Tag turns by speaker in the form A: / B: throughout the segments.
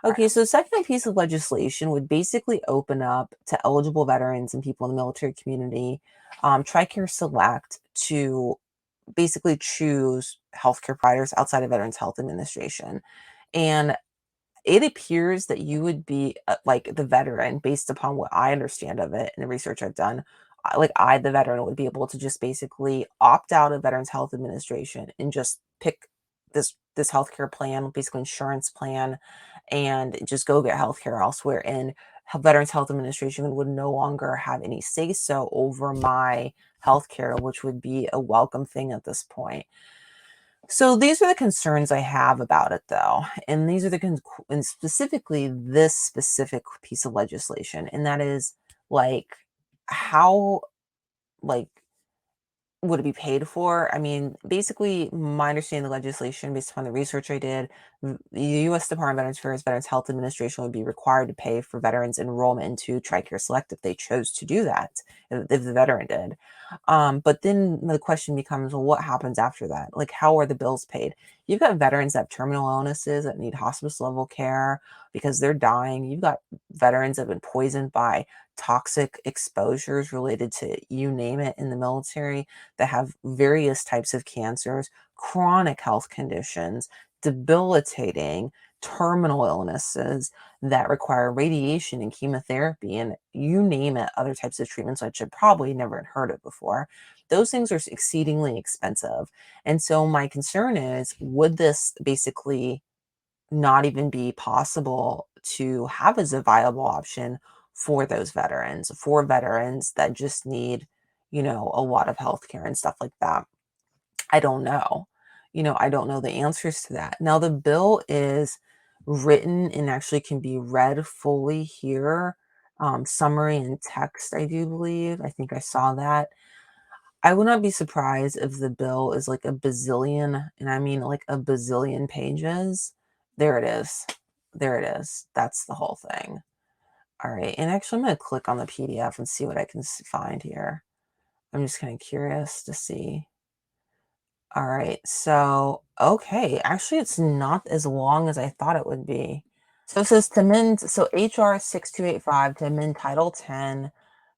A: Okay, so the second piece of legislation would basically open up to eligible veterans and people in the military community, TRICARE Select, to basically choose healthcare providers outside of Veterans Health Administration. And it appears that you would be like the veteran, based upon what I understand of it and the research I've done. The veteran, would be able to just basically opt out of Veterans Health Administration and just pick this healthcare plan, basically insurance plan, and just go get healthcare elsewhere. And Veterans Health Administration would no longer have any say so over my healthcare, which would be a welcome thing at this point. So these are the concerns I have about it, though, and these are and specifically this specific piece of legislation, and that is like how, like, would it be paid for? I mean, basically, my understanding of the legislation, based upon the research I did, the U.S. Department of Veterans Affairs, Veterans Health Administration would be required to pay for veterans' enrollment into TRICARE Select if they chose to do that, if the veteran did. But then the question becomes, well, what happens after that? Like, how are the bills paid? You've got veterans that have terminal illnesses that need hospice level care because they're dying. You've got veterans that have been poisoned by toxic exposures related to you name it in the military, that have various types of cancers, chronic health conditions, debilitating terminal illnesses that require radiation and chemotherapy and you name it, other types of treatments which I probably never had heard of before. Those things are exceedingly expensive. And so my concern is, would this basically not even be possible to have as a viable option for those veterans, for veterans that just need, a lot of healthcare and stuff like that? I don't know. I don't know the answers to that. Now, the bill is written and actually can be read fully here. Summary and text, I do believe. I think I saw that. I would not be surprised if the bill is like a bazillion, and I mean like a bazillion pages. There it is. There it is. That's the whole thing. All right. And actually, I'm going to click on the PDF and see what I can find here. I'm just kind of curious to see. All right. So, okay. Actually, it's not as long as I thought it would be. So it says to amend, so HR 6285 to amend Title 10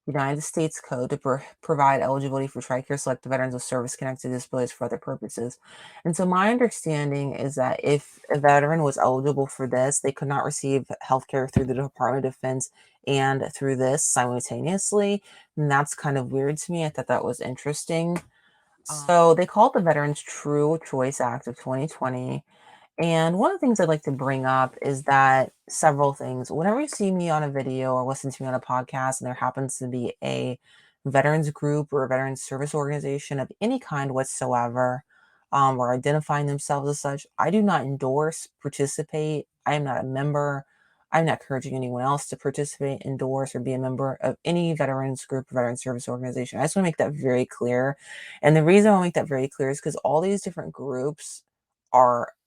A: United States Code to provide eligibility for TRICARE Select veterans with service-connected disabilities for other purposes. And so my understanding is that if a veteran was eligible for this, they could not receive healthcare through the Department of Defense and through this simultaneously. And that's kind of weird to me. I thought that was interesting. So they call it the Veterans True Choice Act of 2020. And one of the things I'd like to bring up is that several things. Whenever you see me on a video or listen to me on a podcast, and there happens to be a veterans group or a veterans service organization of any kind whatsoever, or identifying themselves as such, I do not endorse, participate. I am not a member. I'm not encouraging anyone else to participate, endorse, or be a member of any veterans group or veterans service organization. I just want to make that very clear. And the reason I want to make that very clear is because all these different groups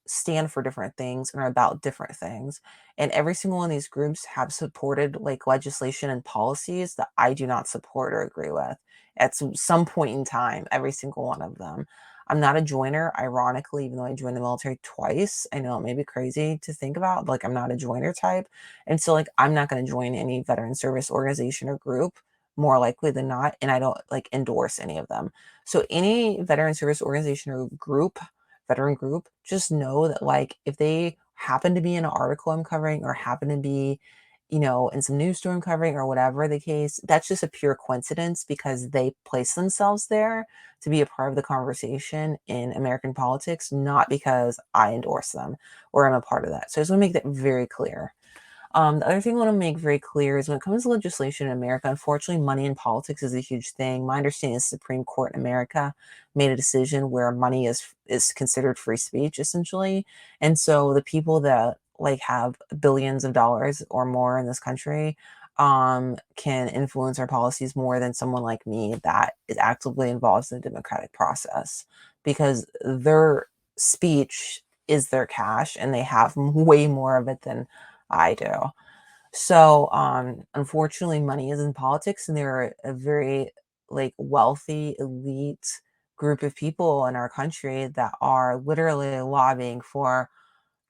A: stand for different things and are about different things. And every single one of these groups have supported like legislation and policies that I do not support or agree with at some point in time, every single one of them. I'm not a joiner, ironically, even though I joined the military twice. I know it may be crazy to think about, but like I'm not a joiner type. And so like I'm not going to join any veteran service organization or group, more likely than not. And I don't like endorse any of them. So any veteran service organization or group, veteran group, just know that like if they happen to be in an article I'm covering or happen to be, in some news story I'm covering or whatever the case, that's just a pure coincidence because they place themselves there to be a part of the conversation in American politics, not because I endorse them or I'm a part of that. So I just want to make that very clear. The other thing I want to make very clear is when it comes to legislation in America, unfortunately, money in politics is a huge thing. My understanding is the Supreme Court in America made a decision where money is considered free speech, essentially. And so the people that like have billions of dollars or more in this country can influence our policies more than someone like me that is actively involved in the democratic process because their speech is their cash and they have way more of it than I do. So, unfortunately, money is in politics, and there are a very like wealthy elite group of people in our country that are literally lobbying for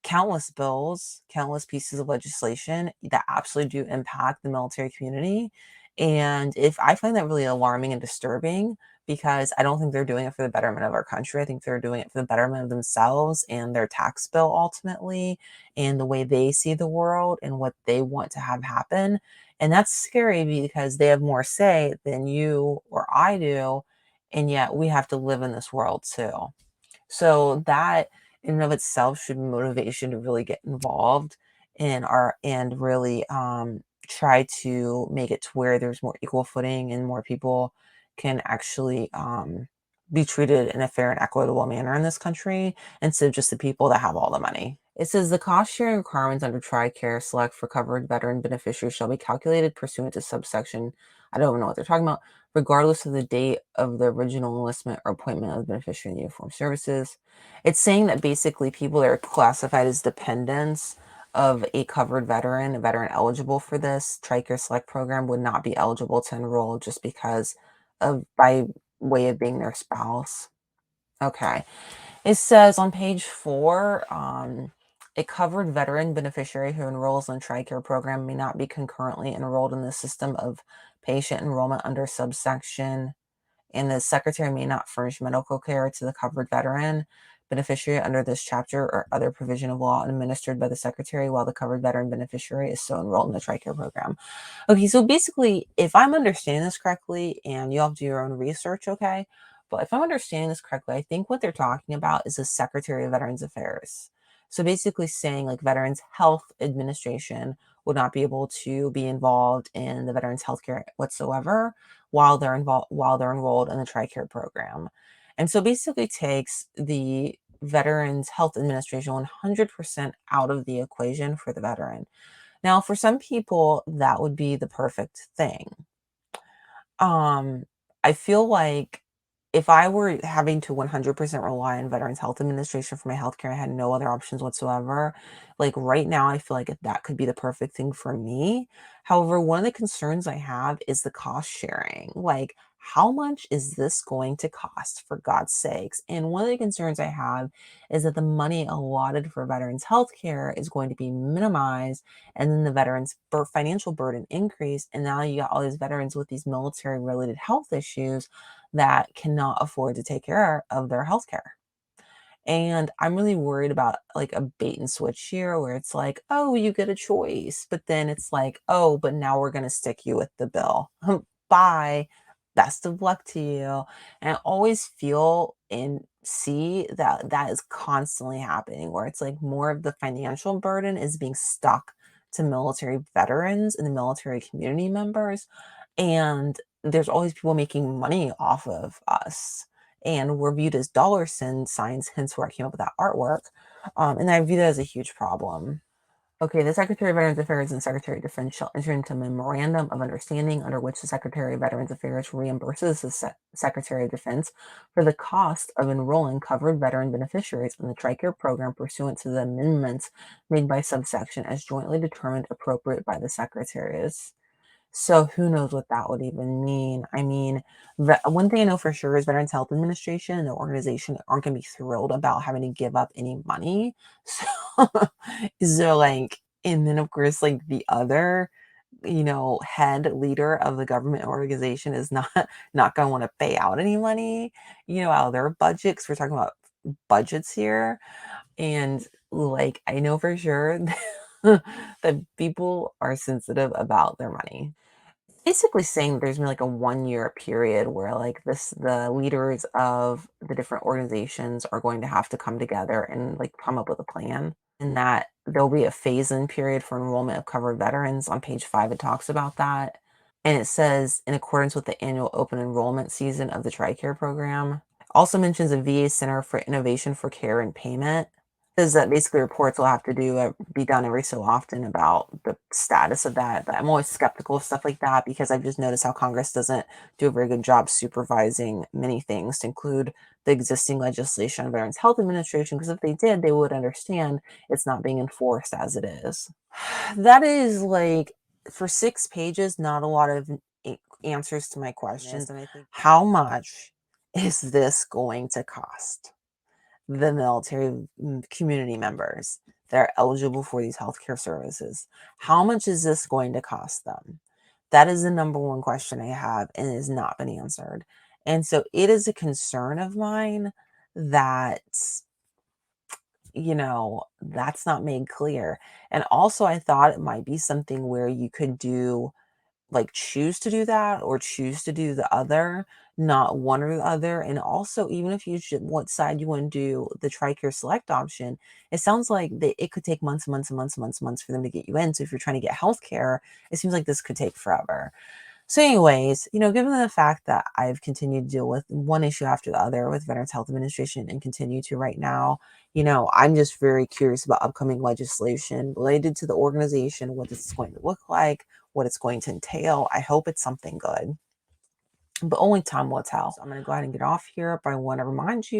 A: countless bills, countless pieces of legislation that absolutely do impact the military community. And if I find that really alarming and disturbing, because I don't think they're doing it for the betterment of our country. I think they're doing it for the betterment of themselves and their tax bill ultimately, and the way they see the world and what they want to have happen. And that's scary because they have more say than you or I do. And yet we have to live in this world too. So that in and of itself should be motivation to really get involved in our and really try to make it to where there's more equal footing and more people can actually be treated in a fair and equitable manner in this country instead of just the people that have all the money. It says the cost sharing requirements under TRICARE Select for covered veteran beneficiaries shall be calculated pursuant to subsection. I don't even know what they're talking about, regardless of the date of the original enlistment or appointment of the beneficiary in the uniformed services. It's saying that basically people that are classified as dependents of a covered veteran, a veteran eligible for this TRICARE Select program, would not be eligible to enroll just because of by way of being their spouse. Okay. It says on page 4, a covered veteran beneficiary who enrolls in the TRICARE program may not be concurrently enrolled in the system of patient enrollment under subsection, and the secretary may not furnish medical care to the covered veteran beneficiary under this chapter or other provision of law administered by the secretary while the covered veteran beneficiary is so enrolled in the TRICARE program. Okay, so basically, if I'm understanding this correctly, and you'll have to do your own research, okay? But if I'm understanding this correctly, I think what they're talking about is the Secretary of Veterans Affairs. So basically saying like Veterans Health Administration would not be able to be involved in the veterans healthcare whatsoever while they're enrolled in the TRICARE program. And so basically takes the Veterans Health Administration 100% out of the equation for the veteran. Now, for some people, that would be the perfect thing. Um, I feel like if I were having to 100% rely on Veterans Health Administration for my healthcare, I had no other options whatsoever. Like right now, I feel like that could be the perfect thing for me. However, one of the concerns I have is the cost sharing. Like, how much is this going to cost for God's sakes? And one of the concerns I have is that the money allotted for veterans healthcare is going to be minimized, and then the veterans financial burden increased, and now you got all these veterans with these military related health issues that cannot afford to take care of their health care. And I'm really worried about like a bait and switch here where it's like, oh, you get a choice, but then it's like, oh, but now we're going to stick you with the bill. Bye. Best of luck to you. And I always feel and see that that is constantly happening where it's like more of the financial burden is being stuck to military veterans and the military community members. And there's always people making money off of us, and we're viewed as dollar signs, hence where I came up with that artwork. And I view that as a huge problem. Okay, the Secretary of Veterans Affairs and Secretary of Defense shall enter into a memorandum of understanding under which the Secretary of Veterans Affairs reimburses the Secretary of Defense for the cost of enrolling covered veteran beneficiaries in the TRICARE program pursuant to the amendments made by subsection as jointly determined appropriate by the Secretaries. So who knows what that would even mean? I mean, one thing I know for sure is Veterans Health Administration and the organization aren't going to be thrilled about having to give up any money. So, so like, and then of course, like the other, head leader of the government organization is not going to want to pay out any money, out of their budget. Because we're talking about budgets here, and like I know for sure that people are sensitive about their money. Basically saying there's been like a 1 year period where like the leaders of the different organizations are going to have to come together and like come up with a plan, and that there'll be a phase-in period for enrollment of covered veterans. On page 5 it talks about that, and it says in accordance with the annual open enrollment season of the TRICARE program. Also mentions a VA Center for Innovation for Care and Payment. Says that basically reports will have to be done every so often about the status of that. But I'm always skeptical of stuff like that because I've just noticed how Congress doesn't do a very good job supervising many things, to include the existing legislation on Veterans Health Administration. Because if they did, they would understand it's not being enforced as it is. That is like, for 6 pages, not a lot of answers to my questions. And I think, how much is this going to cost the military community members? that are eligible for these healthcare services. How much is this going to cost them? That is the number one question I have, and it has not been answered. And so it is a concern of mine that, that's not made clear. And also, I thought it might be something where you could do, like, choose to do that or choose to do the other, not one or the other. And also, even if you should, what side you want to do the TRICARE Select option, it sounds like it could take months, months, months, months, months for them to get you in. So if you're trying to get healthcare, it seems like this could take forever. So, anyways, given the fact that I've continued to deal with one issue after the other with Veterans Health Administration and continue to right now, I'm just very curious about upcoming legislation related to the organization, what this is going to look like, what it's going to entail. I hope it's something good, but only time will tell. So I'm going to go ahead and get off here, but I want to remind you